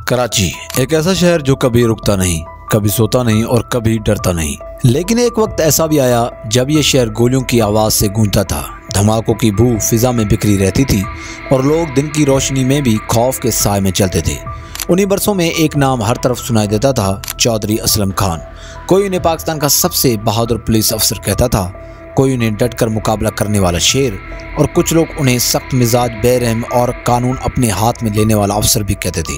कराची एक ऐसा शहर जो कभी रुकता नहीं, कभी सोता नहीं और कभी डरता नहीं। लेकिन एक वक्त ऐसा भी आया जब यह शहर गोलियों की आवाज़ से गूंजता था, धमाकों की बू फिजा में बिखरी रहती थी और लोग दिन की रोशनी में भी खौफ के साए में चलते थे। उन्हीं बरसों में एक नाम हर तरफ सुनाई देता था, चौधरी असलम खान। कोई उन्हें पाकिस्तान का सबसे बहादुर पुलिस अफसर कहता था, कोई उन्हें डटकर मुकाबला करने वाला शेर और कुछ लोग उन्हें सख्त मिजाज, बेरहम और कानून अपने हाथ में लेने वाला अफसर भी कहते थे।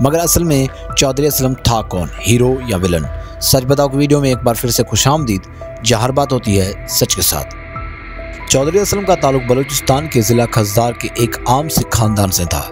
मगर असल में चौधरी असलम था कौन, हीरो या विलन? सच बताओ कि वीडियो में एक बार फिर से खुशामदीद, जहाँ हर बात होती है सच के साथ। चौधरी असलम का ताल्लुक बलूचिस्तान के ज़िला खजदार के एक आम सिख खानदान से था,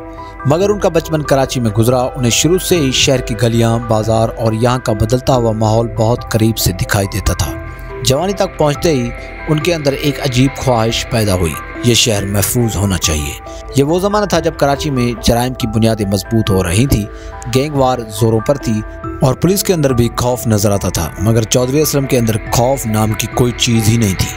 मगर उनका बचपन कराची में गुजरा। उन्हें शुरू से ही शहर की गलियां, बाजार और यहाँ का बदलता हुआ माहौल बहुत करीब से दिखाई देता था। जवानी तक पहुँचते ही उनके अंदर एक अजीब ख्वाहिश पैदा हुई, ये शहर महफूज होना चाहिए। ये वो ज़माना था जब कराची में जराइम की बुनियादें मजबूत हो रही थी, गैंगवार जोरों पर थी और पुलिस के अंदर भी खौफ नजर आता था। मगर चौधरी असलम के अंदर खौफ नाम की कोई चीज़ ही नहीं थी।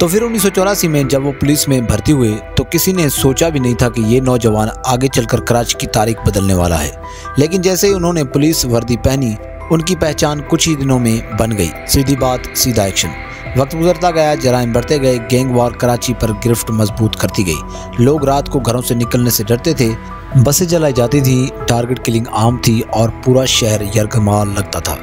तो फिर 1984 में जब वो पुलिस में भर्ती हुए तो किसी ने सोचा भी नहीं था कि ये नौजवान आगे चलकर कराची की तारीख बदलने वाला है। लेकिन जैसे ही उन्होंने पुलिस वर्दी पहनी, उनकी पहचान कुछ ही दिनों में बन गई। सीधी बात, सीधा एक्शन। वक्त गुजरता गया, जराइम बढ़ते गए, गैंगवार कराची पर गिरफ्त मजबूत करती गई। लोग रात को घरों से निकलने से डरते थे, बसें जलाई जाती थी, टारगेट किलिंग आम थी और पूरा शहर यरगमाल लगता था।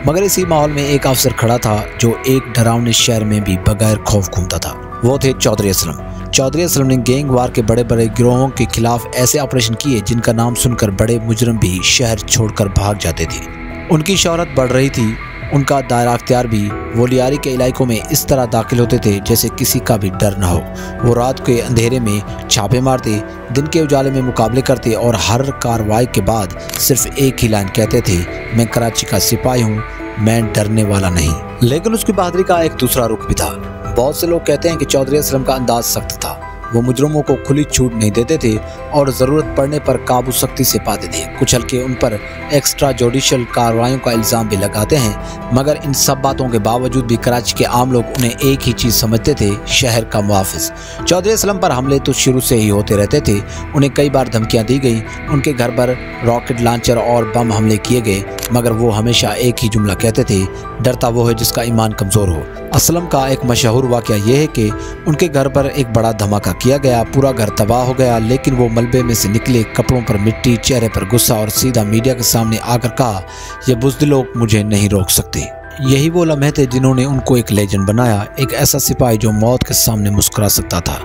मगर इसी माहौल में एक अफसर खड़ा था जो एक डरावने शहर में भी बगैर खौफ घूमता था। वो थे चौधरी असलम। चौधरी असलम ने गैंगवार के बड़े बड़े गिरोहों के खिलाफ ऐसे ऑपरेशन किए जिनका नाम सुनकर बड़े मुजरिम भी शहर छोड़कर भाग जाते थे। उनकी शोहरत बढ़ रही थी, उनका दायरा अख्तियार भी। वो लियारी के इलाकों में इस तरह दाखिल होते थे जैसे किसी का भी डर न हो। वो रात के अंधेरे में छापे मारते, दिन के उजाले में मुकाबले करते और हर कार्रवाई के बाद सिर्फ एक ही लाइन कहते थे, मैं कराची का सिपाही हूँ, मैं डरने वाला नहीं। लेकिन उसकी बहादुरी का एक दूसरा रुख भी था। बहुत से लोग कहते हैं कि चौधरी असलम का अंदाज सख्त था। वो मुजरिमों को खुली छूट नहीं देते थे और ज़रूरत पड़ने पर काबू सख्ती से पाते थे। कुछ हल्के उन पर एक्स्ट्रा जुडिशल कार्रवाइयों का इल्ज़ाम भी लगाते हैं। मगर इन सब बातों के बावजूद भी कराची के आम लोग उन्हें एक ही चीज़ समझते थे, शहर का मुहाफ़िज़। चौधरी असलम पर हमले तो शुरू से ही होते रहते थे। उन्हें कई बार धमकियाँ दी गई, उनके घर पर रॉकेट लॉन्चर और बम हमले किए गए, मगर वो हमेशा एक ही जुमला कहते थे, डरता वो है जिसका ईमान कमज़ोर हो। असलम का एक मशहूर वाक़या यह है कि उनके घर पर एक बड़ा धमाका किया गया, पूरा घर तबाह हो गया, लेकिन वो मलबे में से निकले, कपड़ों पर मिट्टी, चेहरे पर गुस्सा और सीधा मीडिया के सामने आकर कहा, ये बुज़दिल लोग मुझे नहीं रोक सकते। यही वो लम्हे थे जिन्होंने उनको एक लेजेंड बनाया, एक ऐसा सिपाही जो मौत के सामने मुस्कुरा सकता था।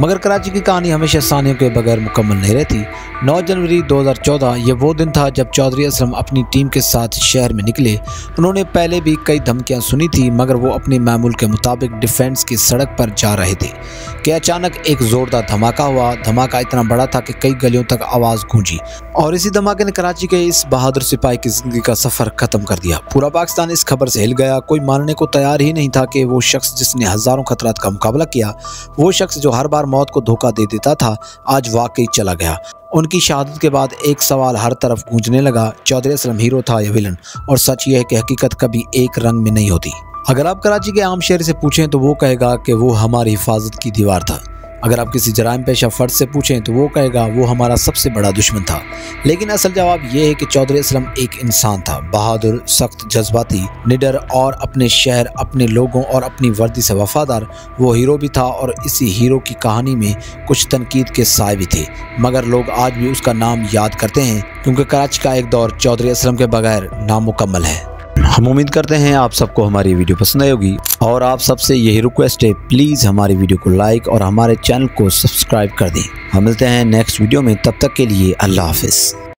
मगर कराची की कहानी हमेशा सानियों के बगैर मुकम्मल नहीं रहती। 9 जनवरी 2014 ये वो दिन था जब चौधरी असलम अपनी टीम के साथ शहर में निकले। उन्होंने पहले भी कई धमकियां सुनी थी, मगर वो अपने मामूल के मुताबिक डिफेंस की सड़क पर जा रहे थे कि अचानक एक ज़ोरदार धमाका हुआ। धमाका इतना बड़ा था कि कई गलियों तक आवाज़ गूंजी और इसी धमाके ने कराची के इस बहादुर सिपाही की ज़िंदगी का सफ़र ख़त्म कर दिया। पूरा पाकिस्तान इस खबर से हिल गया। कोई मानने को तैयार ही नहीं था कि वो शख्स जिसने हज़ारों खतरात का मुकाबला किया, वो शख्स जो हर बार मौत को धोखा दे देता था, आज वाकई चला गया। उनकी शहादत के बाद एक सवाल हर तरफ गूंजने लगा, चौधरी असलम हीरो था या विलन? और सच यह है कि हकीकत कभी एक रंग में नहीं होती। अगर आप कराची के आम शहर से पूछें तो वो कहेगा कि वो हमारी हिफाजत की दीवार था। अगर आप किसी जराइम पेशा फर्द से पूछें तो वो कहेगा वो हमारा सबसे बड़ा दुश्मन था। लेकिन असल जवाब ये है कि चौधरी असलम एक इंसान था, बहादुर, सख्त, जज्बाती, निडर और अपने शहर, अपने लोगों और अपनी वर्दी से वफादार। वो हीरो भी था और इसी हीरो की कहानी में कुछ तनकीद के साए भी थे, मगर लोग आज भी उसका नाम याद करते हैं क्योंकि कराची का एक दौर चौधरी असलम के बगैर नामुकम्मल है। हम उम्मीद करते हैं आप सबको हमारी वीडियो पसंद आई होगी और आप सबसे यही रिक्वेस्ट है, प्लीज़ हमारी वीडियो को लाइक और हमारे चैनल को सब्सक्राइब कर दें। हम मिलते हैं नेक्स्ट वीडियो में, तब तक के लिए अल्लाह हाफिज़।